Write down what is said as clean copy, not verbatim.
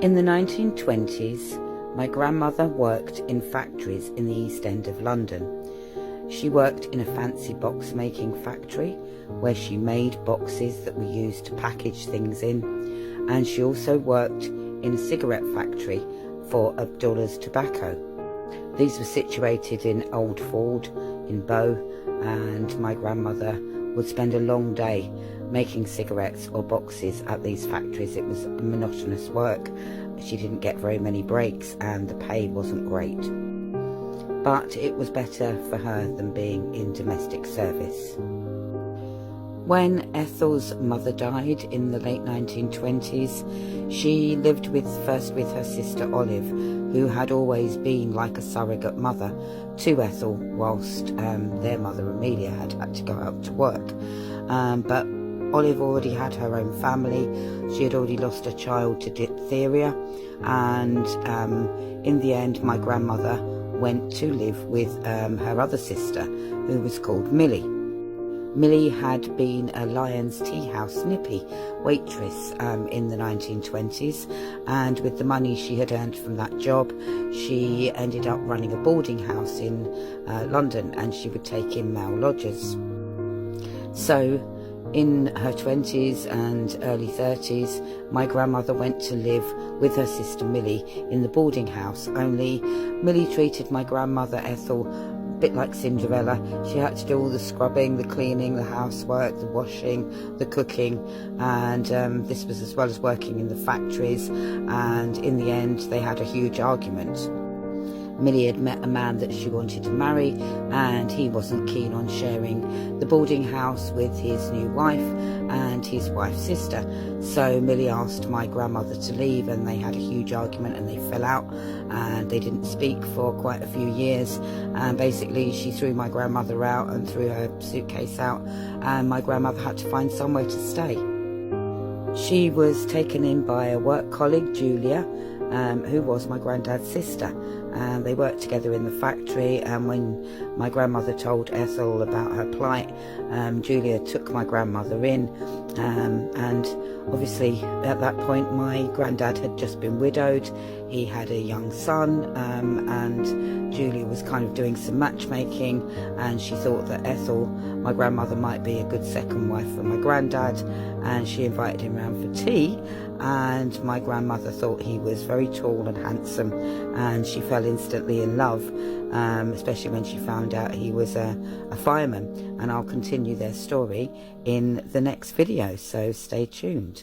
In the 1920s, my grandmother worked in factories in the East End of London. She worked in a fancy box making factory where she made boxes that we used to package things in, and she also worked in a cigarette factory for Abdullah's Tobacco. These were situated in Old Ford in Bow, and my grandmother would spend a long day making cigarettes or boxes at these factories. It was monotonous work. She didn't get very many breaks and the pay wasn't great. But it was better for her than being in domestic service. When Ethel's mother died in the late 1920s, she lived first with her sister Olive, who had always been like a surrogate mother to Ethel whilst their mother Amelia had to go out to work. But Olive already had her own family. She had already lost a child to diphtheria, and in the end my grandmother went to live with her other sister, who was called Millie. Millie had been a Lyons Tea House nippy waitress in the 1920s, and with the money she had earned from that job, she ended up running a boarding house in London, and she would take in male lodgers. So in her 20s and early 30s, my grandmother went to live with her sister Millie in the boarding house, only Millie treated my grandmother Ethel a bit like Cinderella. She had to do all the scrubbing, the cleaning, the housework, the washing, the cooking, and this was as well as working in the factories, and in the end they had a huge argument. Millie had met a man that she wanted to marry, and he wasn't keen on sharing the boarding house with his new wife and his wife's sister. So Millie asked my grandmother to leave, and they had a huge argument and they fell out, and they didn't speak for quite a few years. And basically she threw my grandmother out and threw her suitcase out, and my grandmother had to find somewhere to stay. She was taken in by a work colleague, Julia, who was my granddad's sister. And they worked together in the factory, and when my grandmother told Ethel about her plight, Julia took my grandmother in, and obviously at that point my granddad had just been widowed. He had a young son, and Julia was kind of doing some matchmaking, and she thought that Ethel, my grandmother, might be a good second wife for my granddad, and she invited him round for tea. And my grandmother thought he was very tall and handsome, and she fell instantly in love, especially when she found out he was a fireman. And I'll continue their story in the next video, so stay tuned.